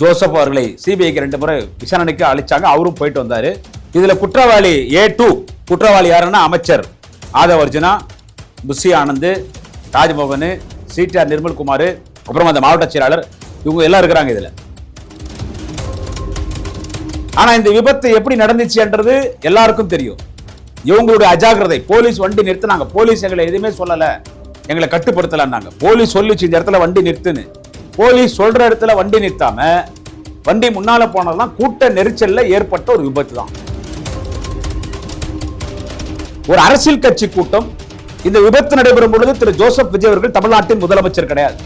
Joseph அவர்களை சிபிஐக்கு 2 முறை விசாரணைக்கு அளிச்சாங்க. அவரும் போயிட்டு வந்தாரு. இதுல குற்றவாளி A2 குற்றவாளி யாருன்னா அமைச்சர் ஆதவ் அர்ஜுனா, புஷி ஆனந்த், ராஜ்மோகன், சிடிஆர் நிர்மல்குமார், அப்புறம் அந்த மாவட்ட செயலாளர், இவங்க எல்லாம் இருக்கிறாங்க இதுல. ஆனா இந்த விபத்து எப்படி நடந்துச்சுன்றது எல்லாருக்கும் தெரியும். இவங்களுடைய அஜாக்கிரதை. போலீஸ் வண்டி நிறுத்தினாங்க. போலீஸ் எங்களை எதுவுமே சொல்லல, எங்களை கட்டுப்படுத்தலன்னாங்க. போலீஸ் சொல்லிச்சு இந்த இடத்துல வண்டி நிறுத்துன்னு. போலீஸ் சொல்ற இடத்துல வண்டி நிறுத்தாம வண்டி முன்னால போனதெல்லாம் கூட்ட நெரிச்சல்ல ஏற்பட்ட ஒரு விபத்து தான். ஒரு அரசியல் கட்சி கூட்டம். இந்த விபத்து நடைபெறும் பொழுது திரு ஜோசப் விஜய் அவர்கள் தமிழ்நாட்டின் முதலமைச்சர் கிடையாது.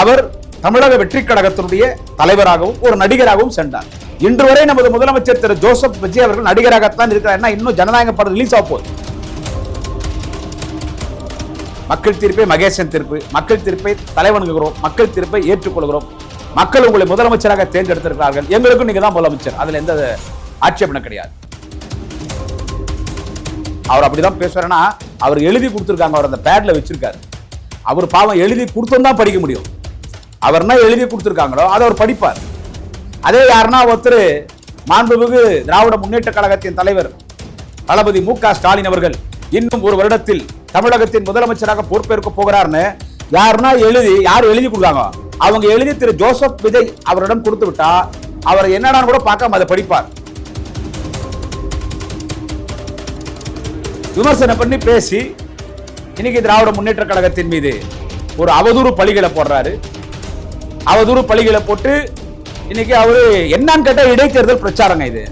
அவர் தமிழக வெற்றி கழகத்தினுடைய தலைவராகவும் ஒரு நடிகராகவும் சென்றார். இன்று வரை நமது முதலமைச்சர் திரு ஜோசப் விஜய் அவர்கள் நடிகராகத்தான் இருக்கிறார். இன்னும் ஜனநாயக படம் ரிலீஸ் ஆக போகுது. மக்கள் தீர்ப்பை மகேசன் தீர்ப்பு, மக்கள் தீர்ப்பை தலைவணங்குகிறோம், மக்கள் தீர்ப்பை ஏற்றுக்கொள்கிறோம். மக்கள் உங்களை முதலமைச்சராக தேர்ந்தெடுத்திருக்கிறார்கள், எங்களுக்கும் நீங்க தான் முதலமைச்சர். அதுல எந்த ஆட்சேபனை கிடையாது. அவர் அப்படிதான் பேசுறாருன்னா அவர் எழுதி கொடுத்திருக்காங்க, அவர் அந்த பேட்ல வச்சிருக்காரு. அவர் பாவம் எழுதி கொடுத்தோம் தான் படிக்க முடியும். அவர் என்ன எழுதி கொடுத்திருக்காங்களோ அதை அவர் படிப்பார். அதே யாருன்னா ஒருத்தர் மாண்புமிகு திராவிட முன்னேற்ற கழகத்தின் தலைவர் தளபதி மு.க. ஸ்டாலின் அவர்கள் இன்னும் ஒரு வருடத்தில் தமிழகத்தின் முதலமைச்சராக பொறுப்பேற்க போகிறார்னு யார் எழுதி கொடுத்தாங்க, அவங்க எழுதி திரு ஜோசப் விஜய் அவரிடம் கொடுத்து விட்டா அவர் என்னடான்னு கூட பார்க்காம அதை படிப்பார். விமர்சனம் பண்ணி பேசி இன்னைக்கு திராவிட முன்னேற்ற கழகத்தின் மீது ஒரு அவதூறு பழிகளை போடுறாரு. அவதூறு பழிகளை போட்டு இன்னைக்கு அவரு என்னன்னு கேட்ட இடைத்தேர்தல் பிரச்சாரங்க இது.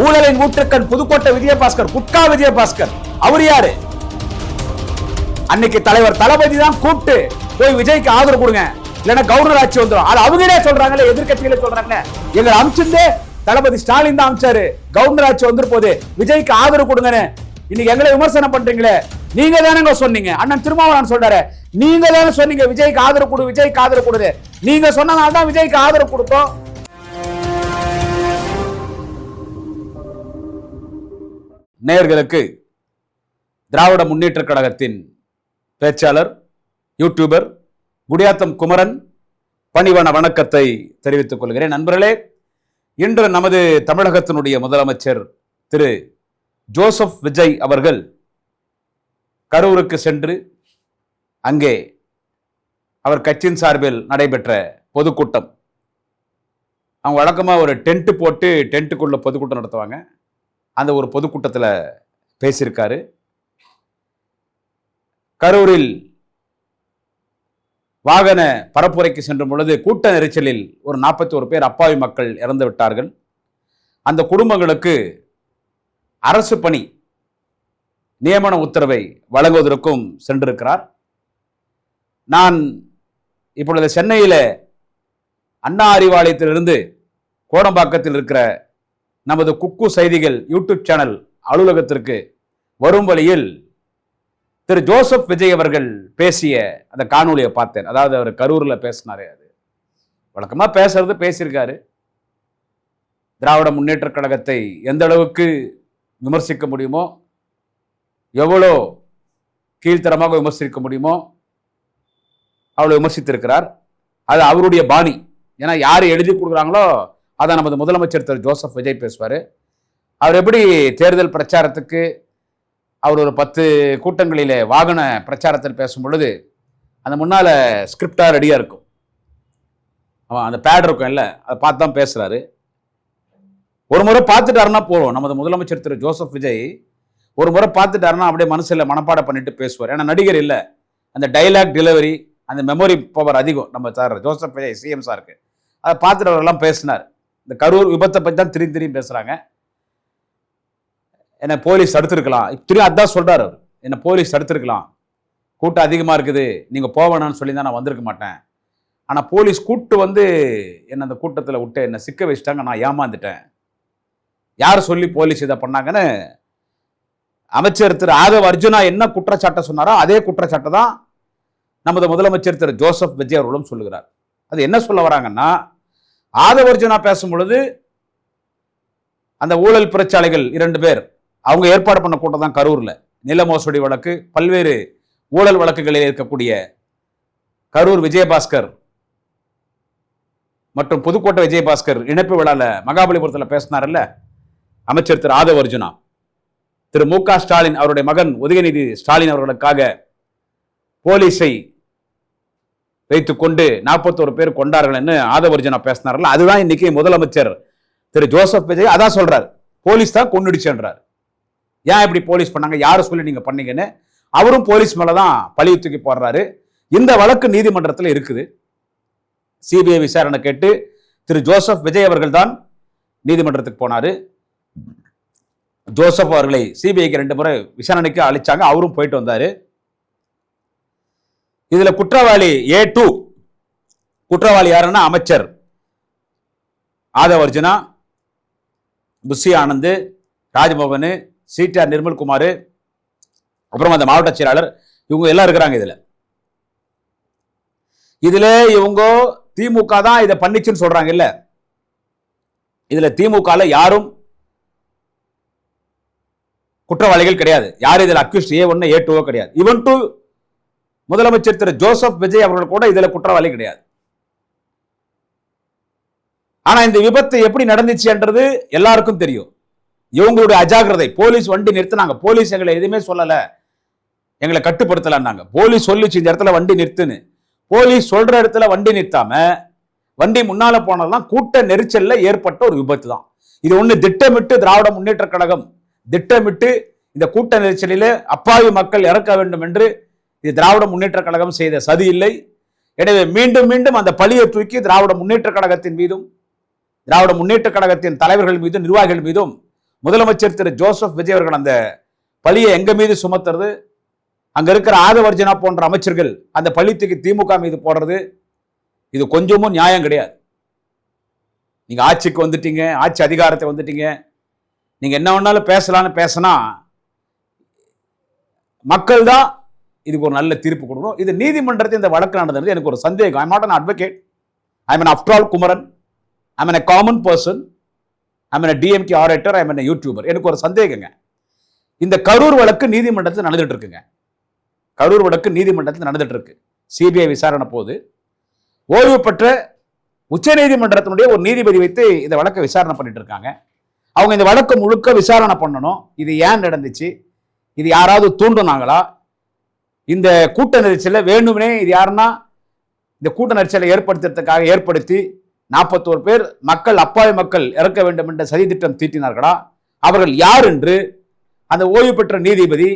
ஊழலின் ஊற்றுக்கண் புதுக்கோட்டை விஜயபாஸ்கர், குட்கா விஜயபாஸ்கர், அவர் யாரு? அன்னைக்கு தலைவர் தளபதி தான் கூப்பிட்டு போய் விஜய்க்கு ஆதரவு கொடுங்க, இல்லைன்னா கவர்னர் ஆட்சி வந்துடும். அது அவங்களே சொல்றாங்களே, எதிர்கட்சிகளே சொல்றாங்க. எங்களை அமிச்சிருந்தே தளபதி ஸ்டாலின் தான் அமிச்சாரு, கவர்னர் ஆட்சி வந்துரு போது விஜய்க்கு ஆதரவு கொடுங்கன்னு. இன்னைக்கு எங்களை விமர்சனம் பண்றீங்களே, நீங்க தானே சொன்னீங்க. அண்ணன் திருமாவளவன் சொல்றாரு, நீங்க தானே சொன்னீங்க விஜய்க்கு ஆதரவு கொடு, விஜய்க்கு ஆதரவு கொடுது. நீங்க சொன்னதால தான் விஜய்க்கு ஆதரவு கொடுத்தோம். நேயர்களுக்கு திராவிட முன்னேற்ற கழகத்தின் பேச்சாளர், யூடியூபர் குடியாத்தம் குமரன் பணிவான வணக்கத்தை தெரிவித்துக் கொள்கிறேன். நண்பர்களே, இன்று நமது தமிழகத்தினுடைய முதலமைச்சர் திரு ஜோசப் விஜய் அவர்கள் கரூருக்கு சென்று அங்கே அவர் கட்சியின் சார்பில் நடைபெற்ற பொதுக்கூட்டம், அவங்க வழக்கமாக ஒரு டென்ட் போட்டு டென்ட்டுக்குள்ள பொதுக்கூட்டம் நடத்துவாங்க. அந்த ஒரு பொதுக்கூட்டத்தில் பேசியிருக்காரு. கரூரில் வாகன பரப்புரைக்கு சென்ற பொழுது கூட்ட நெரிச்சலில் ஒரு 41 பேர் அப்பாவி மக்கள் இறந்து விட்டார்கள். அந்த குடும்பங்களுக்கு அரசு பணி நியமன உத்தரவை வழங்குவதற்கும் சென்றிருக்கிறார். நான் இப்பொழுது சென்னையில் அண்ணா அறிவாலயத்திலிருந்து கோடம்பாக்கத்தில் இருக்கிற நமது குக்கு செய்திகள் யூடியூப் சேனல் அலுவலகத்திற்கு வரும் வழியில் திரு ஜோசப் விஜய் அவர்கள் பேசிய அந்த காணொலியை பார்த்தேன். அதாவது அவர் கரூரில் பேசினாரு. அது வழக்கமாக பேசியிருக்காரு. திராவிட முன்னேற்ற கழகத்தை எந்த அளவுக்கு விமர்சிக்க முடியுமோ, எவ்வளோ கீழ்த்தரமாக விமர்சிக்க முடியுமோ அவ்வளோ விமர்சித்திருக்கிறார். அது அவருடைய பாணி. ஏன்னா யார் எழுதி கொடுக்குறாங்களோ அதை நமது முதலமைச்சர் திரு ஜோசப் விஜய் பேசுவார். அவர் எப்படி தேர்தல் பிரச்சாரத்துக்கு அவர் ஒரு 10 கூட்டங்களில் வாகன பிரச்சாரத்தில் பேசும் பொழுது அந்த முன்னால் ஸ்கிரிப்டாக ரெடியாக இருக்கும், அவன் அந்த பேட் இருக்கும் இல்லை, அதை பார்த்து தான் பேசுகிறாரு. ஒரு முறை பார்த்துட்டாருன்னா போகிறோம். நமது முதலமைச்சர் திரு ஜோசப் விஜய் ஒரு முறை பார்த்துட்டாருன்னா அப்படியே மனசில் மனப்பாடம் பண்ணிட்டு பேசுவார். ஏன்னா நடிகர் இல்லை, அந்த டைலாக் டெலிவரி, அந்த மெமரி பவர் அதிகம் நம்ம சார் ஜோசப் விஜய் சிஎம் சாருக்கு. அதை பார்த்துட்டு அவரெல்லாம் பேசினார். இந்த கரூர் விபத்தை பற்றி தான் திரும்பி பேசுகிறாங்க. என்னை போலீஸ் தடுத்துருக்கலாம், திரும்பி அதான் சொல்கிறார் அவர். என்னை போலீஸ் தடுத்துருக்கலாம், கூட்டம் அதிகமாக இருக்குது, நீங்கள் போவேணான்னு சொல்லி தான் நான் வந்திருக்க மாட்டேன். ஆனால் போலீஸ் கூப்பிட்டு வந்து என்னை அந்த கூட்டத்தில் விட்டு என்னை சிக்க வச்சுட்டாங்க, நான் ஏமாந்துட்டேன். யார் சொல்லி போலீஸ் இதை பண்ணாங்கன்னு அமைச்சர் திரு ஆதவ் அர்ஜுனா என்ன குற்றச்சாட்டை சொன்னாரோ அதே குற்றச்சாட்டை தான் நமது முதலமைச்சர் திரு ஜோசப் விஜய் அவர்களும் சொல்லுகிறார். அது என்ன சொல்ல வராங்கன்னா, ஆதவ் அர்ஜுனா பேசும் பொழுது அந்த ஊழல் பிரச்சாலைகள் 2 பேர் அவங்க ஏற்பாடு பண்ண கூட்டம் தான் கரூரில். நில மோசடி வழக்கு, பல்வேறு ஊழல் வழக்குகளில் இருக்கக்கூடிய கரூர் விஜயபாஸ்கர் மற்றும் புதுக்கோட்டை விஜயபாஸ்கர் இணைப்பு விழால மகாபலிபுரத்தில் பேசினார்ல அமைச்சர் திரு ஆதவ் அர்ஜுனா, திரு மு.க. ஸ்டாலின் அவருடைய மகன் உதயநிதி ஸ்டாலின் அவர்களுக்காக போலீஸை வைத்துக் கொண்டு 41 பேர் கொண்டார்கள் என்று ஆதவ் அர்ஜுனா பேசினார்கள். அதுதான் இன்னைக்கு முதலமைச்சர் திரு ஜோசப் விஜய் அதான் சொல்றாரு, போலீஸ் தான் கொன்னுடுச்சுன்றார். ஏன் இப்படி போலீஸ் பண்ணாங்க, யாரை சொல்லி நீங்க பண்ணீங்கன்னு அவரும் போலீஸ் மேலதான் பழி தூக்கி போடுறாரு. இந்த வழக்கு நீதிமன்றத்தில் இருக்குது. சிபிஐ விசாரணை கேட்டு திரு ஜோசப் விஜய் அவர்கள் தான் நீதிமன்றத்துக்கு போனாரு. ஜோசப் அவர்களை சிபிஐக்கு 2 முறை விசாரணைக்கு அழைச்சாங்க, அவரும் போயிட்டு வந்தாரு. இதுல குற்றவாளி A2 குற்றவாளி யாருன்னா அமைச்சர் ஆதவ் அர்ஜுனா, புஷி ஆனந்த், ராஜ்பவன், CTR நிர்மல்குமார், அப்புறம் அந்த மாவட்ட செயலாளர், இவங்க எல்லாம் இருக்கிறாங்க. இதுல இவங்க திமுக தான் இதை பண்ணிச்சுன்னு சொல்றாங்க. இல்ல, இதுல திமுக யாரும் குற்றவாளிகள் கிடையாது. யாரும் இதுல அக்யூஸ்ட் A1 A2 கிடையாது. இவன் டு முதலமைச்சர் திரு ஜோசப் விஜய் அவர்கள் கூட இதுல குற்றவாளி கிடையாது. ஆனா இந்த விபத்து எப்படி நடந்துச்சு என்றது எல்லாருக்கும் தெரியும். இவங்களுடைய அஜாக்கிரதை, போலீஸ் வண்டி நிறுத்தினாங்க, போலீஸ் எங்களை எதுவுமே சொல்லல, எங்களை கட்டுப்படுத்தலான்னாங்க. போலீஸ் சொல்லிச்சு இந்த இடத்துல வண்டி நிறுத்துன்னு. போலீஸ் சொல்ற இடத்துல வண்டி நிறுத்தாம வண்டி முன்னால போனதுதான் கூட்ட நெரிச்சல்ல ஏற்பட்ட ஒரு விபத்து தான் இது. ஒண்ணு திட்டமிட்டு திராவிட முன்னேற்ற கழகம் திட்டமிட்டு இந்த கூட்ட நெரிச்சலில் அப்பாவி மக்கள் இறக்க வேண்டும் என்று இது திராவிட முன்னேற்ற கழகம் செய்த சதி இல்லை. எனவே மீண்டும் மீண்டும் அந்த பழியை தூக்கி திராவிட முன்னேற்ற கழகத்தின் மீதும் திராவிட முன்னேற்ற கழகத்தின் தலைவர்கள் மீதும் நிர்வாகிகள் மீதும் முதலமைச்சர் திரு ஜோசப் விஜய் அவர்கள் அந்த பழியை எங்க மீது சுமத்துறது, அங்க இருக்கிற ஆதவ் அர்ஜுனா போன்ற அமைச்சர்கள் அந்த பழித்துக்கு திமுக மீது போடுறது, இது கொஞ்சமும் நியாயம் கிடையாது. நீங்க ஆட்சிக்கு வந்துட்டீங்க, ஆட்சி அதிகாரத்தை வந்துட்டீங்க, நீங்க என்ன வேணாலும் பேசலான்னு பேசினா மக்கள் தான் இதுக்கு ஒரு நல்ல தீர்ப்பு கொடுக்கணும். இது நீதிமன்றத்தில் இந்த வழக்கு நடந்தது. எனக்கு ஒரு சந்தேகம். I am not an advocate. I am an after all Kumaran. I am a common person. I am a DMK orator. I am a YouTuber. எனக்கு ஒரு சந்தேகங்க. இந்த கரூர் வழக்கு நீதிமன்றத்தில் நடந்துட்டு இருக்குங்க. கரூர் வழக்கு நீதிமன்றத்தில் நடந்துட்டு இருக்கு. சிபிஐ விசாரணை போது ஓய்வு பெற்ற உச்ச நீதிமன்றத்தினுடைய ஒரு நீதிபதி வைத்து இந்த வழக்கை விசாரணை பண்ணிட்டு இருக்காங்க. அவங்க இந்த வழக்கு முழுக்க விசாரணை பண்ணணும். இது ஏன் நடந்துச்சு, இது யாராவது தூண்டுனாங்களா, இந்த கூட்ட நெரிச்சலை வேணும்னே இது யாருன்னா இந்த கூட்ட நெரிச்சலை ஏற்படுத்துறதுக்காக ஏற்படுத்தி 41 பேர் மக்கள் அப்பாவி மக்கள் இறக்க வேண்டும் என்ற சதி திட்டம் தீட்டினார்களா, அவர்கள் யார் என்று அந்த ஓய்வு பெற்ற நீதிபதி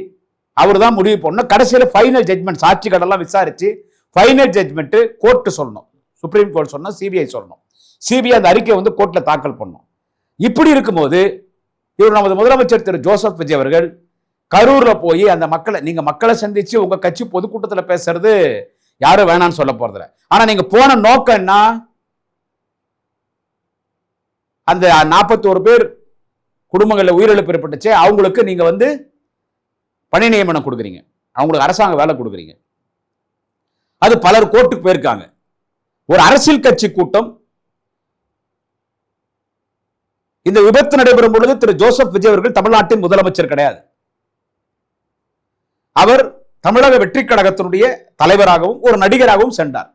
அவர் தான் முடிவு பண்ணணும். கடைசியில் ஃபைனல் ஜட்மெண்ட் சாட்சிகளெல்லாம் விசாரிச்சு ஃபைனல் ஜட்மெண்ட் கோர்ட்டு சொல்லணும், சுப்ரீம் கோர்ட் சொல்லணும், சிபிஐ சொல்லணும். சிபிஐ அந்த அறிக்கை வந்து கோர்ட்டில் தாக்கல் பண்ணணும். இப்படி இருக்கும்போது இவர் நமது முதலமைச்சர் திரு ஜோசப் விஜய் அவர்கள் கரூர்ல போய் அந்த மக்களை, நீங்க மக்களை சந்திச்சு உங்க கட்சி பொதுக்கூட்டத்தில் பேசுறது யாரும் வேணான்னு சொல்ல போறதில்ல. ஆனா நீங்க போன நோக்கம் என்ன, அந்த 41 பேர் குடும்பங்களில் உயிரிழப்பு ஏற்பட்டுச்சு, அவங்களுக்கு நீங்க வந்து பணி நியமனம் கொடுக்குறீங்க, அவங்களுக்கு அரசாங்க வேலை கொடுக்குறீங்க. அது பலர் கோர்ட்டுக்கு போயிருக்காங்க. ஒரு அரசியல் கட்சி கூட்டம் இந்த விபத்து நடைபெறும் பொழுது திரு ஜோசப் விஜய் அவர்கள் தமிழ்நாட்டின் முதலமைச்சர் கிடையாது. அவர் தமிழக வெற்றி கழகத்தினுடைய தலைவராகவும் ஒரு நடிகராகவும் சென்றார்.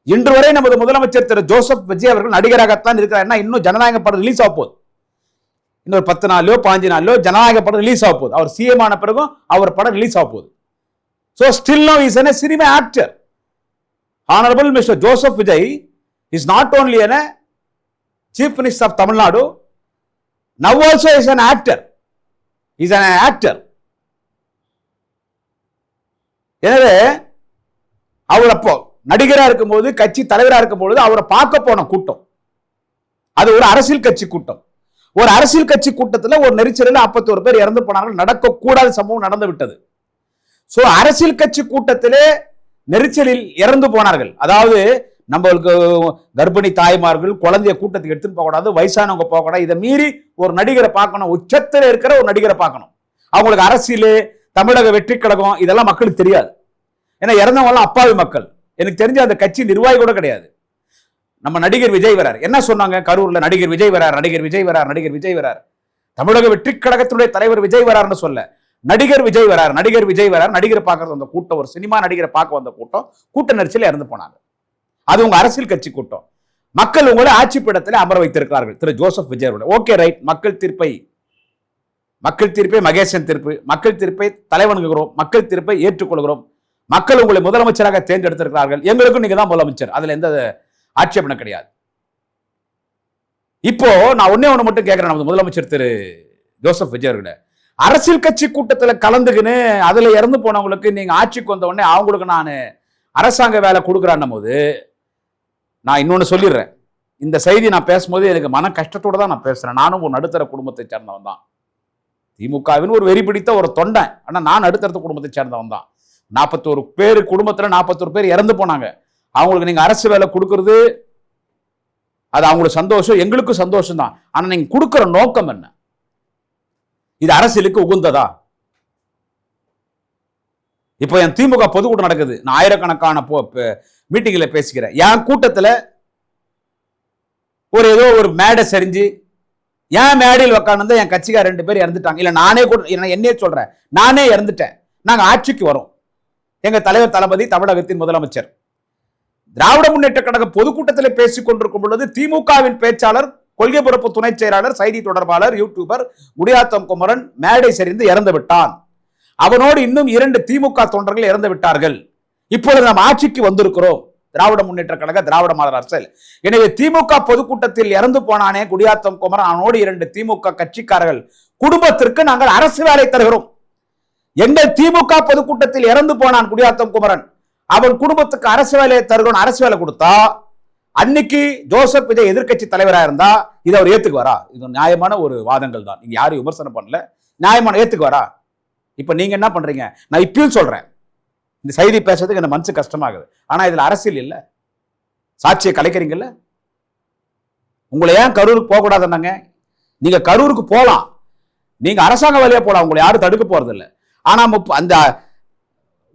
இன்று வரை நமது முதலமைச்சர் திரு ஜோசப் விஜய் அவர்கள் நடிகராகத்தான் இருக்கிறார். இன்னும் ஜனநாயக படம் ரிலீஸ் ஆக போகுது, இன்னொரு 10 நாளோ 15 நாளோ ஜனநாயக படம் ரிலீஸ் ஆக போகுது. அவர் சிஎம் ஆன பிறகும் அவர் படம் ரிலீஸ் ஆக போகுது. So still now he is a cinema actor. Honorable Mr. Joseph Vijay is not only a Chief Minister of Tamil Nadu, now also is an actor. He is an actor. எனவே அவர் அப்போ நடிகரா இருக்கும்போது, கட்சி தலைவரா இருக்கும்போது அவரை பார்க்க போன கூட்டம் அது ஒரு அரசியல் கட்சி கூட்டம். ஒரு அரசியல் கட்சி கூட்டத்தில் ஒரு நெரிச்சலில் 41 பேர் இறந்து போனார்கள். நடக்கக்கூடாத சம்பவம் நடந்து விட்டது. சோ அரசியல் கட்சி கூட்டத்திலே நெரிச்சலில் இறந்து போனார்கள். அதாவது நம்மளுக்கு கர்ப்பிணி தாய்மார்கள் குழந்தைய கூட்டத்துக்கு எடுத்துட்டு போக கூடாது, வயசானவங்க போக கூடாது. இதை மீறி ஒரு நடிகரை பார்க்கணும், உச்சத்தில் இருக்கிற ஒரு நடிகரை பார்க்கணும். அவங்களுக்கு அரசியல், தமிழக வெற்றி கழகம் இதெல்லாம் மக்களுக்கு தெரியாது. ஏன்னா இறந்தவங்க அப்பாவி மக்கள். எனக்கு தெரிஞ்ச அந்த கட்சி நிர்வாகி கூட கிடையாது. நம்ம நடிகர் விஜய் வரார், என்ன சொன்னாங்க கரூர்ல, நடிகர் விஜய் வரார், நடிகர் விஜய் வரார், நடிகர் விஜய் வரார். தமிழக வெற்றி கழகத்தினுடைய தலைவர் விஜய் வரார்னு சொல்ல, நடிகர் விஜய் வரார், நடிகர் பார்க்கறது வந்த கூட்டம், ஒரு சினிமா நடிகரை பார்க்க வந்த கூட்டம் கூட்ட நெரிசலில் இறந்து போனாங்க. அது உங்க அரசியல் கட்சி கூட்டம். மக்கள் உங்களை ஆட்சி பீடத்தில் அமர வைத்திருக்கிறார்கள் திரு ஜோசப் விஜய். ஓகே ரைட், மக்கள் தீர்ப்பை மகேசன் தீர்ப்பு, மக்கள் தீர்ப்பை தலைவணங்குகிறோம், மக்கள் தீர்ப்பை ஏற்றுக்கொள்கிறோம். மக்கள் உங்களை முதலமைச்சராக தேர்ந்தெடுத்திருக்கிறார்கள், எங்களுக்கும் நீங்க தான் முதலமைச்சர், அதுல எந்த ஆட்சேபனை கிடையாது. இப்போ நான் ஒண்ணு மட்டும் கேட்கிறேன், நமது முதலமைச்சர் திரு ஜோசப் விஜய் அவர்களே, அரசியல் கட்சி கூட்டத்தில் கலந்துக்குன்னு அதுல இறந்து போனவங்களுக்கு நீங்க ஆட்சிக்கு வந்த உடனே அவங்களுக்கு நான் அரசாங்க வேலை கொடுக்குறான்னும் போது நான் இன்னொன்னு சொல்லிடுறேன். இந்த செய்தி நான் பேசும்போது எனக்கு மன கஷ்டத்தோட தான் நான் பேசுறேன். நானும் ஒரு நடுத்தர குடும்பத்தை சேர்ந்தவன் தான். திமுகவின் ஒரு வெறி பிடித்த ஒரு தொண்டை, ஆனா நான் நடுத்தர குடும்பத்தை சேர்ந்தவன் தான். 41 பேர் குடும்பத்துல 41 பேர் இறந்து போனாங்க. அவங்களுக்கு நீங்க அரசு வேலை கொடுக்கறது அது அவங்களுக்கு சந்தோஷம், எங்களுக்கும் சந்தோஷம் தான். ஆனா நீங்க கொடுக்கிற நோக்கம் என்ன? இது அரசியலுக்கு உகந்ததா? இப்போ என் திமுக பொதுக்கூட்டம் நடக்குது, நான் ஆயிரக்கணக்கான மீட்டிங்ல பேசிக்கிறேன். என் கூட்டத்துல ஏதோ ஒரு மேடை சரிஞ்சு என் மேடையில் உட்காந்து என் கட்சிக்கார 2 பேர் இறந்துட்டாங்க. இல்ல நானே என்னையே சொல்றேன், நானே இறந்துட்டேன், நாங்க ஆட்சிக்கு வரோம், எங்க தலைவர் தளபதி தமிழகத்தின் முதலமைச்சர். திராவிட முன்னேற்ற கழக பொதுக்கூட்டத்தில் பேசிக் கொண்டிருக்கும் பொழுது திமுகவின் பேச்சாளர், கொள்கை பரப்பு துணை செயலாளர், செய்தி தொடர்பாளர், யூடியூபர் குடியாத்தம் குமரன் மேடை சரிந்து இறந்து விட்டான். அவனோடு இன்னும் 2 திமுக தொண்டர்கள் இறந்து விட்டார்கள். இப்பொழுது நாம் ஆட்சிக்கு வந்திருக்கிறோம், திராவிட முன்னேற்ற கழக திராவிட மாடல் அரசியல். எனவே திமுக பொதுக்கூட்டத்தில் இறந்து போனானே குடியாத்தம் குமரன், அவனோடு 2 திமுக கட்சிக்காரர்கள் குடும்பத்திற்கு நாங்கள் அரசு வேலை தருகிறோம். எங்கள் திமுக பொதுக்கூட்டத்தில் இறந்து போனான் குடியாத்தம் குமரன், அவன் குடும்பத்துக்கு அரசு வேலையை தருகிறோம். அரசு வேலை கொடுத்தா அன்னைக்கு ஜோசப் விஜய் எதிர்கட்சி தலைவராக இருந்தா இதை அவர் ஏத்துக்குவாரா? இது நியாயமான ஒரு வாதங்கள் தான், நீங்க யாரும் விமர்சனம் பண்ணல, நியாயமான ஏத்துக்குவாரா? இப்ப நீங்க என்ன பண்றீங்க? நான் இப்பயும் சொல்றேன், இந்த செய்தி பேசுறதுக்கு என்ன மனசு கஷ்டமாகுது. ஆனா இதுல அரசியல் இல்ல, சாட்சியை கலைக்கிறீங்கல்ல. உங்களை ஏன் கரூருக்கு போக கூடாதுன்னாங்க? நீங்க கரூருக்கு போலாம், நீங்க அரசாங்க வேலையா போலாம், உங்களை யாரும் தடுக்க போறது இல்லை. ஆனா அந்த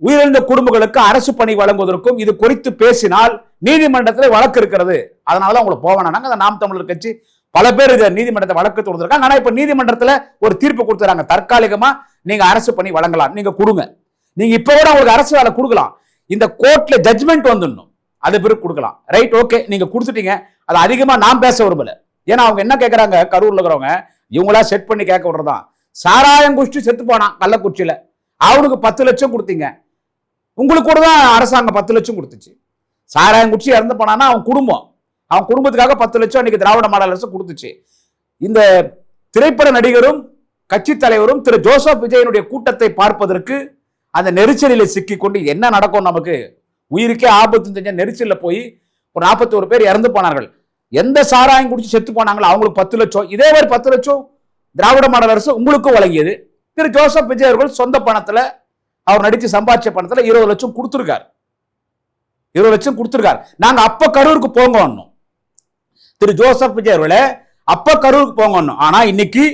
உயிரிழந்த குடும்பங்களுக்கு அரசு பணி வழங்குவதற்கும் இது குறித்து பேசினால் நீதிமன்றத்தில் வழக்கு இருக்கிறது, அதனாலதான் உங்களை போவேனாங்க. அந்த நாம் தமிழர் கட்சி பல பேர் இதை நீதிமன்றத்தை வழக்கு தொடுத்திருக்காங்க. ஆனா இப்ப நீதிமன்றத்தில் ஒரு தீர்ப்பு கொடுத்துறாங்க, தற்காலிகமா நீங்க அரசு பணி வழங்கலாம், நீங்க கொடுங்க. நீங்க இப்ப கூட உங்களுக்கு அரசு வேலை கொடுக்கலாம், இந்த கோர்ட்ல ஜட்மெண்ட் வந்துடணும், அது பிறகு கொடுக்கலாம். ரைட், ஓகே, நீங்க கொடுத்துட்டீங்க. அது அதிகமா நான் பேச விரும்பல. ஏன்னா அவங்க என்ன கேட்கறாங்க, கரூர்ல இருக்கிறவங்க இவங்களா செட் பண்ணி கேட்க விடுறதான். சாராயம் குடிச்சு செத்து போனான் கள்ளக்குறிச்சியில, அவனுக்கு 10 லட்சம் கொடுத்தீங்க, உங்களுக்கு கூட தான் அரசாங்கம் 10 லட்சம் கொடுத்துச்சு. சாராயம் குடிச்சு இறந்து போனான்னா அவன் குடும்பத்துக்காக 10 லட்சம் இன்னைக்கு திராவிட மாடல் அரசு கொடுத்துச்சு. இந்த திரைப்பட நடிகரும் கட்சி தலைவரும் திரு ஜோசப் விஜயனுடைய கூட்டத்தை பார்ப்பதற்கு அந்த நெரிசலில் சிக்கி கொண்டு என்ன நடக்கும், நமக்கு உயிருக்கே ஆபத்து செஞ்ச நெரிசலில் போய் ஒரு 41 பேர் இறந்து போனார்கள். எந்த சாராயம் குடிச்சு செத்து போனாங்களோ அவங்களுக்கு 10 லட்சம், இதே மாதிரி 10 லட்சம் திராவிட மாடல் அரசு உங்களுக்கும் வழங்கியது. திரு ஜோசப் விஜய் அவர்கள் சொந்த பணத்துல, அவர் நடிச்சு சம்பாதிச்ச பணத்துல 20 லட்சம் கொடுத்திருக்காரு. 20 லட்சம் கொடுத்திருக்காரு. நாங்க அப்ப கரூருக்கு போங்க, திரு ஜோசப் விஜய் அவர்களே அப்ப கரூருக்கு போங்க. ஆனா இன்னைக்கு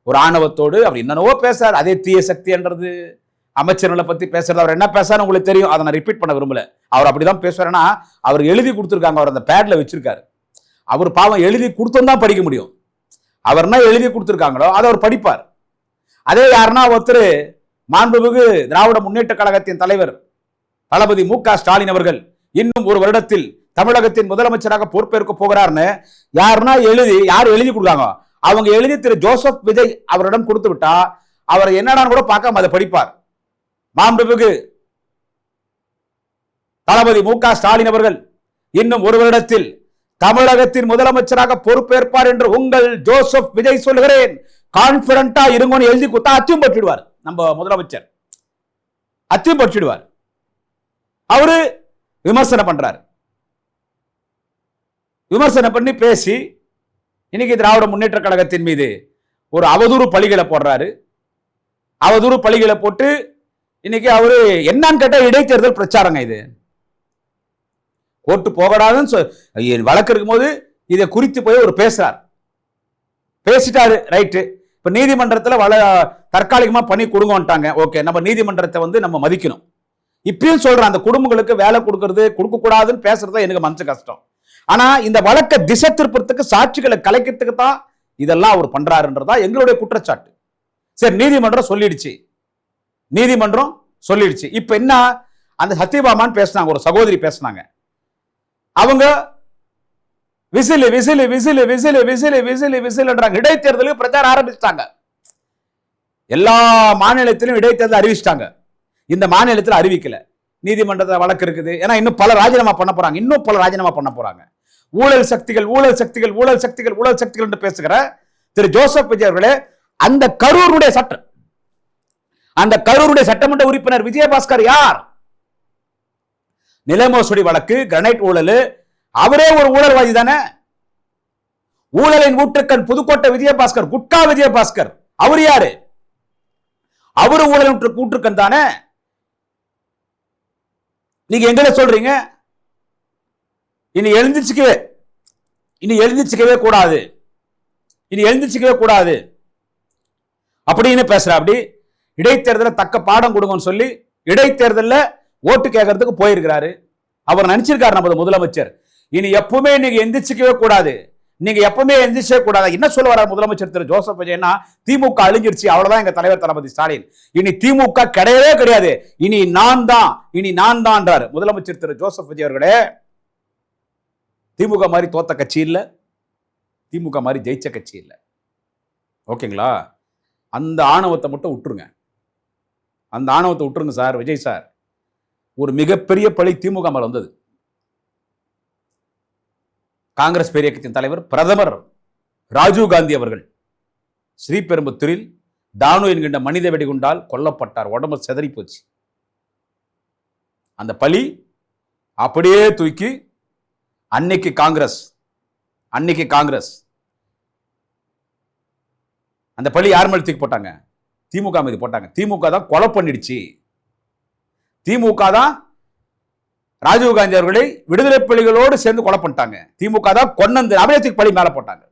ஒரு ஆணவத்தோடு அவர் என்னென்னவோ பேசுறாரு. அதே தீய சக்தி என்றது, அமைச்சர்களை பத்தி பேசுறது, அவர் என்ன பேசாரு உங்களுக்கு தெரியும், அதை நான் ரிப்பீட் பண்ண விரும்பல. அவர் அப்படிதான் பேசுறாருன்னா அவர் எழுதி கொடுத்துருக்காங்க, அவர் அந்த பேட்ல வச்சிருக்காரு. அவர் பாவம் எழுதி கொடுத்தோம் படிக்க முடியும், அவர் என்ன எழுதி கொடுத்துருக்காங்களோ அதை அவர் படிப்பார். அதே யாருன்னா ஒருத்தர் மாண்புமிகு திராவிட முன்னேற்ற கழகத்தின் தலைவர் தளபதி மு.க. ஸ்டாலின் அவர்கள் இன்னும் ஒரு வருடத்தில் தமிழகத்தின் முதலமைச்சராக பொறுப்பேற்க போகிறார்னு யார் எழுதி கொடுக்காங்க, அவங்க எழுதி திரு ஜோசப் விஜய் அவரிடம் கொடுத்து விட்டா அவர் என்னடான்னு கூட பார்க்காம அதை படிப்பார். மாண்புமிகு தளபதி மு.க. ஸ்டாலின் அவர்கள் இன்னும் ஒரு வருடத்தில் தமிழகத்தின் முதலமைச்சராக பொறுப்பேற்பார் என்று உங்கள் ஜோசப் விஜய் சொல்லுகிறேன், கான்பிடண்டா இருங்கன்னு எழுதி கொடுத்தா அத்தியம் பற்றிடுவார். நம்ம முதலமைச்சர் அத்தியம் பற்றிடுவார். அவரு விமர்சனம் பண்றாரு, விமர்சனம் பண்ணி பேசி இன்னைக்கு திராவிட முன்னேற்ற கழகத்தின் மீது ஒரு அவதூறு பழிகளை போடுறாரு. அவதூறு பழிகளை போட்டு இன்னைக்கு அவரு என்னன்னு கேட்டா இடைத்தேர்தல் பிரச்சாரங்க. இது கோர்ட்டு போகக்கூடாதுன்னு வழக்கு இருக்கும் போது இதை குறித்து போய் ஒரு பேசுறார், பேசிட்டாரு. ரைட்டு, இப்ப நீதிமன்றத்தில் தற்காலிகமா பணி கொடுங்கட்டாங்க. ஓகே, நம்ம நீதிமன்றத்தை நம்ம மதிக்கணும். இப்பயும் சொல்றேன், அந்த குடும்பங்களுக்கு வேலை கொடுக்கறது கொடுக்க கூடாதுன்னு பேசுறது எனக்கு மனசு கஷ்டம். ஆனா இந்த வழக்கை திசை திருப்பறதுக்கு, சாட்சிகளை கலைக்கிறதுக்கு தான் இதெல்லாம் அவர் பண்றாருன்றதா எங்களுடைய குற்றச்சாட்டு. சரி, நீதிமன்றம் சொல்லிடுச்சு, நீதிமன்றம் சொல்லிடுச்சு. இப்ப என்ன, அந்த சத்யபாமான்னு பேசினாங்க, ஒரு சகோதரி பேசினாங்க. அவங்க whistle whistle whistle whistle whistle whistle விசில்ன்றாங்க. இடைத்தேர்தலுக்கு பிரச்சாரம் ஆரம்பிச்சிட்டாங்க. எல்லா மாநிலத்திலும் இடைத்தேர்தல் அறிவிச்சிட்டாங்க. இந்த மாநிலத்தில் அறிவிக்கல. நீதிமன்றத்தில் வழக்கு இருக்குது. ஏன்னா இன்னும் பல ராஜினாமா பண்ண போறாங்க. இன்னும் பல ராஜினாமா பண்ண போறாங்க. ஊழல் சக்திகள் ஊழல் சக்திகள் ஊழல் சக்திகள் ஊழல் சக்திகள் என்று பேசுகிற திரு ஜோசப் விஜய் அவர்களே, அந்த கரூருடைய சட்டம், அந்த கரூருடைய சட்டமன்ற உறுப்பினர் விஜயபாஸ்கர் யார்? நில மோசடி வழக்கு, கிரனைட் ஊழல், அவரே ஒரு ஊழல்வாதி தானே. ஊழலின் ஊற்றுக்கண் புதுக்கோட்டை விஜயபாஸ்கர், குட்கா விஜயபாஸ்கர், அவர் யாரு? அவரு ஊழல் ஊற்றுக்கண் தானே. நீங்க எங்களை சொல்றீங்க இனி எழுந்திச்சுக்கவே கூடாது, இனி எழுந்திச்சுக்கவே கூடாது அப்படின்னு பேசுற. அப்படி இடைத்தேர்தலில் தக்க பாடம் கொடுங்கன்னு சொல்லி இடைத்தேர்தலில் ஓட்டு கேட்கறதுக்கு போயிருக்கிறாரு. அவர் நினைச்சிருக்காரு நமது முதலமைச்சர் இனி எப்பவுமே நீங்க எந்திரிச்சிக்கவே கூடாது, நீங்க எப்பவுமே எந்திரிச்சே கூடாது. என்ன சொல்ல வர முதலமைச்சர் திரு ஜோசப் விஜய்னா, திமுக அழிஞ்சிருச்சு, அவ்வளவுதான் எங்க தலைவர் தளபதி ஸ்டாலின், இனி திமுக கிடையவே கிடையாது, இனி நான் தான் முதலமைச்சர் திரு ஜோசப் விஜய் அவர்களே. திமுக மாதிரி தோத்த கட்சி இல்ல, திமுக மாதிரி ஜெயிச்ச கட்சி இல்ல. ஓகேங்களா? அந்த ஆணவத்தை மட்டும் விட்டுருங்க, அந்த ஆணவத்தை விட்டுருங்க சார். விஜய் சார், ஒரு மிகப்பெரிய பழி திமுக மேல வந்தது. காங்கிரஸ் பேரியக்கத்தின் தலைவர் பிரதமர் ராஜீவ் காந்தி அவர்கள் ஸ்ரீபெரும்புத்தூரில் தானு என்கின்ற மனித வெடிகுண்டால் கொல்லப்பட்டார். உடம்பு செதறி போச்சு. அந்த பழி அப்படியே தூக்கி அன்னைக்கு காங்கிரஸ் அந்த பழி யார் மேல தூக்கி போட்டாங்க? திமுக மீது போட்டாங்க. திமுக தான் கொலை பண்ணிடுச்சு, திமுக தான் ராஜீவ் காந்தி அவர்களை விடுதலை புலிகளோடு சேர்ந்து கொலை பண்ணிட்டாங்க, திமுக தான் கொன்னந்து அபயத்துக்கு பழி மேல போட்டாங்க.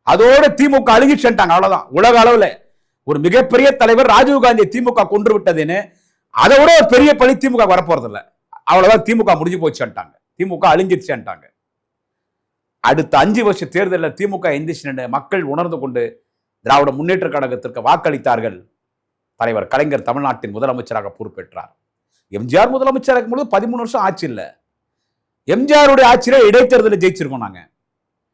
அதோட திமுக அழுகிச்சுட்டாங்க. அவ்வளவுதான். உலக அளவுல ஒரு மிகப்பெரிய தலைவர் ராஜீவ் காந்தி திமுக கொன்று விட்டதுன்னு அதை விட ஒரு பெரிய பழி திமுக வரப்போறது இல்லை. அவ்வளவுதான், திமுக முடிஞ்சு போச்சுட்டாங்க, திமுக அழிஞ்சிருச்சுட்டாங்க. அடுத்த 5 வருஷ தேர்தலில் திமுக எந்திரிச்சு மக்கள் உணர்ந்து கொண்டு திராவிட முன்னேற்ற கழகத்திற்கு வாக்களித்தார்கள். தலைவர் கலைஞர் தமிழ்நாட்டின் முதலமைச்சராக பொறுப்பேற்றார். எம்ஜிஆர் முதலமைச்சராக இருக்கும் பொழுது 13 வருஷம் ஆட்சி இல்லை. எம்ஜிஆருடைய ஆட்சியில இடைத்தேர்தலில் ஜெயிச்சிருக்கோம் நாங்க.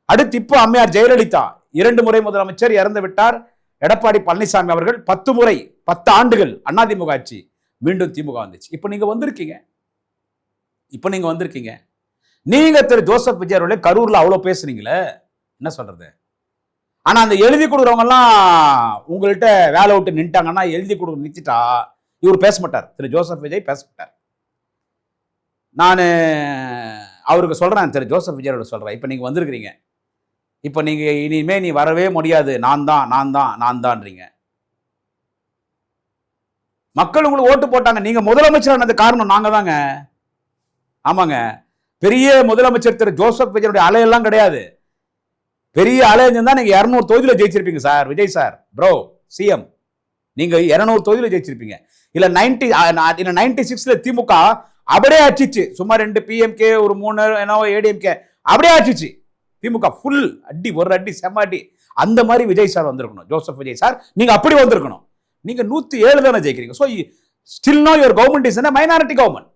அடுத்து இப்போ அம்மையார் ஜெயலலிதா 2 முறை முதலமைச்சர், இறந்து விட்டார். எடப்பாடி பழனிசாமி அவர்கள் 10 ஆண்டுகள் அதிமுக ஆட்சி, மீண்டும் திமுக வந்துச்சு. இப்போ நீங்க வந்திருக்கீங்க. நீங்க திரு ஜோசப் விஜய் அவர்களே கரூர்ல அவ்வளவு பேசுறீங்களே, என்ன சொல்றது? ஆனா அந்த எழுதி கொடுக்குறவங்க எல்லாம் உங்கள்கிட்ட வேலை விட்டு நின்ட்டாங்கன்னா, எழுதி கொடுக்க நிறுத்திட்டா இவர் பேச மாட்டார், திரு ஜோசப் விஜய் பேச மாட்டார். நான் அவருக்கு சொல்றேன், திரு ஜோசப் விஜயோட சொல்றேன், இப்ப நீங்க வந்திருக்கிறீங்க, இப்ப நீங்க இனிமே நீ வரவே முடியாது, நான் தான்றீங்க. மக்கள் உங்களுக்கு ஓட்டு போட்டாங்க, நீங்க முதலமைச்சர் ஆனது காரணம் நாங்க தாங்க. ஆமாங்க, பெரிய முதலமைச்சர் திரு ஜோசப் விஜயோட அலையெல்லாம் கிடையாது. பெரிய அலை இருந்தா நீங்க 200 தொகுதியில ஜெயிச்சிருப்பீங்க sir. Vijay sir, bro CM, நீங்க 200 தொகுதியில ஜெயிச்சிருப்பீங்க. இல்ல 96ல திமுக அப்படியே ஆட்சிச்சு, சும்மா 2 பிஎம்கே ஒரு 3 ஏடிஎம்கே அப்படியே ஆட்சிச்சு. திமுக ஃபுல் அடி, ஒரு அடி செம்ம அடி. அந்த மாதிரி விஜய் சார் வந்திருக்கணும், ஜோசப் விஜய் சார், நீங்க அப்படி வந்திருக்கணும். நீங்க 107 தானே ஜெயிக்கிறீங்க. So still no your government is a minority government.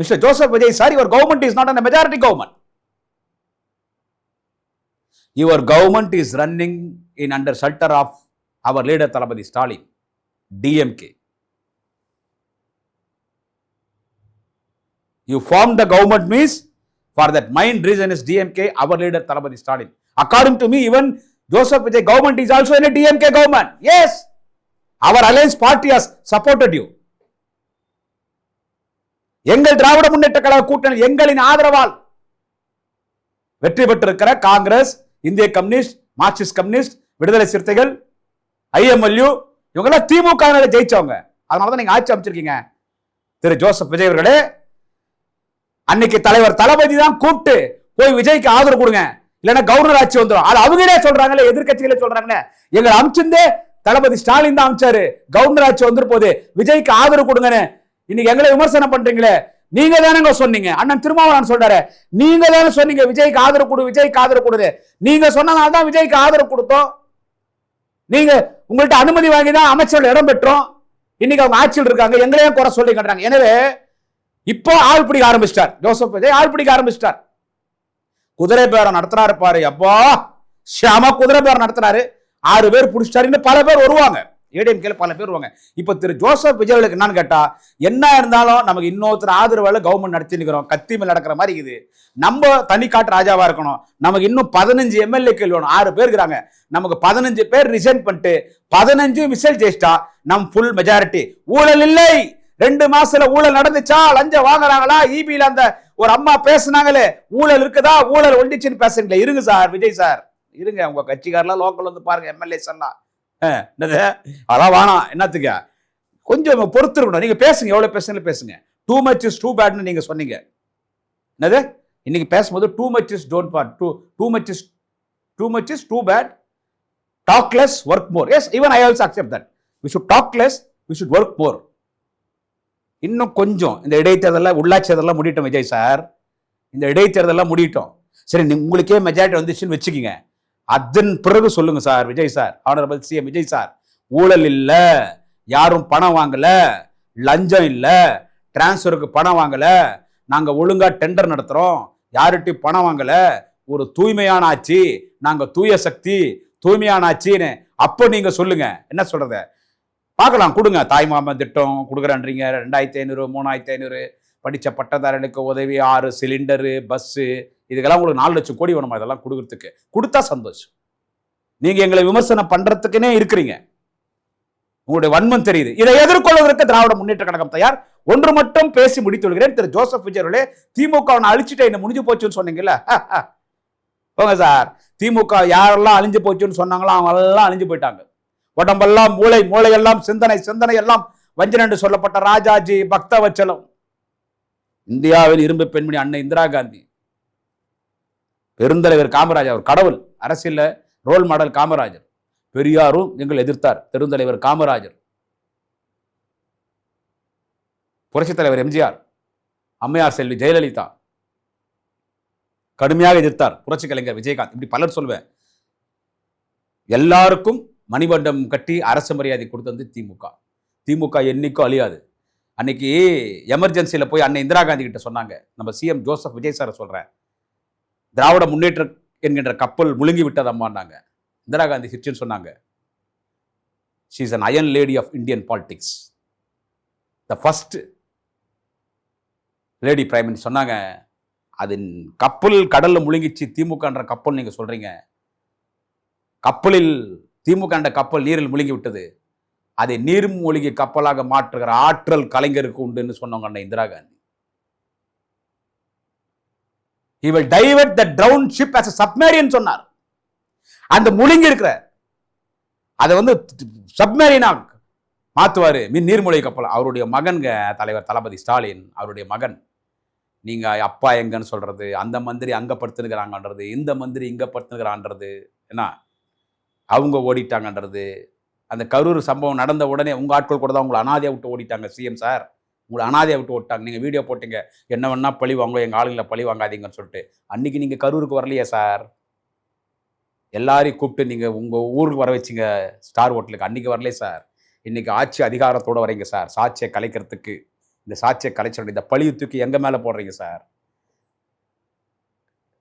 Mr. Joseph Vijay sir, your government is not a majority government. Your government is running in under shelter of our leader Thalapathy Stalin, DMK. You formed the government means for that main reason is DMK, our leader Thalapathy Stalin. According to me, even Joseph Vijay government is also in a DMK government. Yes, our alliance party has supported you. எங்கள் திராவிட முன்னேற்ற கழக கூட்டணி எங்களின் ஆதரவால் வெற்றி பெற்றிருக்கிற காங்கிரஸ், இந்திய communist, Marxist communist, விடுதலை சிறுத்தைகள், IMLU இவங்கெல்லாம் திமுக ஜெயிச்சவங்க. அதனாலதான் நீங்க ஆட்சி அமைச்சிருக்கீங்க. திரு ஜோசப் விஜய் அவர்களே, அன்னைக்கு தலைவர் தளபதி தான் கூப்பிட்டு போய் விஜய்க்கு ஆதரவு கொடுங்க, இல்லைன்னா கவர்னர் ஆட்சி வந்துடும். அது அவங்களே சொல்றாங்களே, எதிர்கட்சிகளே சொல்றாங்களே, எங்களை அமைச்சிருந்தே தளபதி ஸ்டாலின் தான் அமைச்சாரு, கவர்னர் ஆட்சி வந்துரு போது விஜய்க்கு ஆதரவு கொடுங்கன்னு இன்னைக்கு எங்களை விமர்சனம் பண்றீங்களே. நீங்க தானே சொன்னீங்க, அண்ணன் திருமாவளவன் சொல்றாரு, நீங்க தானே சொன்னீங்க விஜய்க்கு ஆதரவு கொடு, விஜய்க்கு ஆதரவு கொடுது. நீங்க சொன்னதால்தான் விஜய்க்கு ஆதரவு கொடுத்தோம். நீங்க உங்கள்ட்ட அனுமதி வாங்கி தான் அமைச்சர்கள் இடம் பெற்றோம். இன்னைக்கு அவங்க ஆட்சியில் இருக்காங்க, எங்களையும் குறை சொல்லி கட்டுறாங்க. எனவே இப்போ ஆள் பிடிக்க ஆரம்பிச்சிட்டார் ஜோசப் விஜய், ஆள் பிடிக்க ஆரம்பிச்சிட்டார். குதிரை பேரம் நடத்துறாரு பாரு, அப்பா ஷாமா குதிரை பேரம் நடத்துறாரு. 6 பேர் பிடிச்சிட்டாரு, இன்னும் பல பேர் வருவாங்க, ஏடிஎம்கேல பல பேர் வருவாங்க. இப்ப திரு ஜோசப் விஜய்களுக்கு என்னன்னு கேட்டா, என்ன இருந்தாலும் நமக்கு இன்னொருத்தர் ஆதரவால கவர்மெண்ட் நடத்தி நிற்கிறோம், கத்தி மேல் நடக்கிற மாதிரி இருக்குது. நம்ம தனிக்காட்டு ராஜாவா இருக்கணும். நமக்கு இன்னும் 15 எம்எல்ஏக்கள் வேணும். 6 பேர் இருக்கிறாங்க, நமக்கு 15 பேர் ரிசைன் பண்ணிட்டு 15 மிசைல் ஜெயிச்சிட்டா நம் ஃபுல் மெஜாரிட்டி. ஊழல் இல்லை, 2 மாசத்துல ஊழல் நடந்துச்சா, லஞ்சம் வாங்குறாங்களா, இபில அந்த ஒரு அம்மா பேசுனாங்களே ஊழல் இருக்குதா, ஊழல் ஒண்டிச்சுன்னு பேசுறீங்களே, இருங்க சார் விஜய் சார் இருங்க. உங்க கட்சிக்காரெல்லாம் லோக்கல் வந்து பாருங்க, எம்எல்ஏஸ் எல்லாம் அதான் வேணாம். என்னத்துக்கு கொஞ்சம் பொறுத்து இருக்கணும். நீங்க பேசுங்க, எவ்வளவு பேசுங்க பேசுங்க. டூ மச் இஸ் டூ பேட்னு நீங்க சொன்னீங்க. என்னது இன்னைக்கு பேசும்போது too much is don't part, too much is too bad, talk less work more. Yes, even I also accept that. We should talk less, we should work more. இன்னும் கொஞ்சம் இந்த இடைத்தேர்தலில் உள்ளாட்சி தேர்தலாம் முடிட்டோம் விஜய் சார், இந்த இடைத்தேர்தலாம் முடிட்டோம். சரி, உங்களுக்கே மெஜாரிட்டி வந்துச்சுன்னு வச்சுக்கிங்க, அதன் பிறகு சொல்லுங்க sir Vijay sir, honourable CM Vijay sir, ஊழல் இல்ல, யாரும் பணம் வாங்கல, லஞ்சம் இல்ல, டிரான்ஸ்ஃபருக்கு பணம் வாங்கல, நாங்க ஒழுங்கா டெண்டர் நடத்துறோம், யார்கிட்டையும் பணம் வாங்கல, ஒரு தூய்மையான ஆட்சி, நாங்க தூய சக்தி, தூய்மையான ஆட்சின்னு அப்போ நீங்க சொல்லுங்க. என்ன சொல்றது பார்க்கலாம். கொடுங்க, தாய்மாமன் திட்டம் கொடுக்குறேன்றீங்க, 2500 3500 படித்த பட்டதாரிகளுக்கு உதவி, 6 சிலிண்டரு, பஸ்ஸு, இதுக்கெல்லாம் உங்களுக்கு 4 லட்சம் கோடி வேணுமா? இதெல்லாம் கொடுக்கறதுக்கு கொடுத்தா சந்தோஷம். நீங்க எங்களை விமர்சனம் பண்றதுக்குன்னே இருக்கிறீங்க, உங்களுடைய வன்மம் தெரியுது. இதை எதிர்கொள்வதற்கு திராவிட முன்னேற்ற கழகம் தயார். ஒன்று மட்டும் பேசி முடித்துள்கிறேன். திரு ஜோசப் விஜய் அவர்களே, திமுக அழிச்சுட்டு என்ன முடிஞ்சு போச்சுன்னு சொன்னீங்கல்ல, போங்க சார். திமுக யாரெல்லாம் அழிஞ்சு போச்சுன்னு சொன்னாங்களோ அவங்க எல்லாம் அழிஞ்சு போயிட்டாங்க. உடம்பெல்லாம் மூளை, மூளையெல்லாம் சிந்தனை, சிந்தனை எல்லாம் வஞ்சனை என்று சொல்லப்பட்ட ராஜாஜி, பக்தவச்சலம், இந்தியாவின் இரும்பு பெண்மணி அன்னை இந்திரா காந்தி, பெருந்தலைவர் காமராஜர், அவர் கடவுள், அரசியல் ரோல் மாடல் காமராஜர், பெரியாரும் எங்கள் எதிர்த்தார், பெருந்தலைவர் காமராஜர், புரட்சித் தலைவர் எம்ஜிஆர், அம்மையார் செல்வி ஜெயலலிதா கடுமையாக எதிர்த்தார், புரட்சி கலைஞர் விஜயகாந்த், இப்படி பலர் சொல்வேன். எல்லாருக்கும் மணிமண்டம் கட்டி அரசு மரியாதை கொடுத்தது திமுக. திமுக என்னைக்கும் அழியாது. அன்னைக்கு எமர்ஜென்சியில் போய் அன்னை இந்திரா காந்தி கிட்ட சொன்னாங்க, நம்ம சிஎம் ஜோசப் விஜய் சார் சொல்றேன், திராவிட முன்னேற்ற என்கின்ற கப்பல் முழுங்கி விட்டதம்மான்னாங்க. இந்திரா காந்தி சிரிச்சுன்னு சொன்னாங்க, she is an iron lady of Indian politics, the first lady prime minister சொன்னாங்க. அது கப்பல் கடல்ல முழுங்கிச்சு, திமுகன்ற கப்பல் நீங்க சொல்றீங்க, கப்பலில் திமுக என்ற கப்பல் நீரில் முழுங்கி விட்டது, அதை நீர் மூழ்கி கப்பலாக மாற்றுகிற ஆற்றல் கலைஞருக்கு உண்டுன்னு சொன்னவங்க அண்ணன் Indira Gandhi. He will divert the drowned ship as a submarine சொன்னார். அந்த முழுங்கி இருக்கிற அதை வந்து சப்மரீனா மாத்துவாரு, நீர்மூழ்கி கப்பல். அவருடைய மகன்க தலைவர் தளபதி ஸ்டாலின், அவருடைய மகன். நீங்க அப்பா எங்கன்னு சொல்றது, அந்த மந்திரி அங்க படுத்துனுக்கிறாங்கன்றது, இந்த மந்திரி இங்க படுத்துனுக்கிறான்றது, என்ன அவங்க ஓடிட்டாங்கன்றது. அந்த கரூர் சம்பவம் நடந்த உடனே உங்க ஆட்கள் கூட தான் உங்களை அனாதையை விட்டு ஓடிட்டாங்க. சிஎம் சார் உங்களை அனாதையை விட்டு ஓட்டாங்க. நீங்க வீடியோ போட்டீங்க, என்ன வேணா பழி வாங்க, எங்க ஆளுங்களை பழி வாங்காதீங்கன்னு சொல்லிட்டு. அன்னைக்கு நீங்க கரூருக்கு வரலையே சார், எல்லாரையும் கூப்பிட்டு நீங்க உங்க ஊருக்கு வர வச்சிங்க ஸ்டார் ஹோட்டலுக்கு, அன்னைக்கு வரலையே சார். இன்னைக்கு ஆட்சி அதிகாரத்தோடு வரீங்க சார், சாட்சியை கலைக்கிறதுக்கு. இந்த சாட்சியை கலைச்ச இந்த பழியை தூக்கி எங்க மேல போடுறீங்க சார்.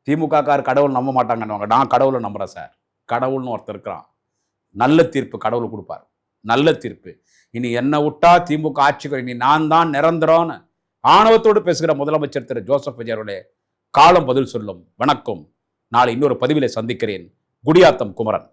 திமுக கார் கடவுள் நம்ப மாட்டாங்கன்னு, நான் கடவுளை நம்புறேன் சார். கடவுள்னு ஒருத்தர் இருக்கிறான், நல்ல தீர்ப்பு கடவுள் கொடுப்பார், நல்ல தீர்ப்பு. இனி என்ன விட்டா திமுக ஆட்சிக்கு இனி நான் தான் நிரந்தரம்னு ஆணவத்தோடு பேசுகிற முதலமைச்சர் திரு ஜோசப் விஜய் அவர்களே, காலம் பதில் சொல்லும். வணக்கம். நாளை இன்னொரு பதிவிலே சந்திக்கிறேன். குடியாத்தம் குமரன்.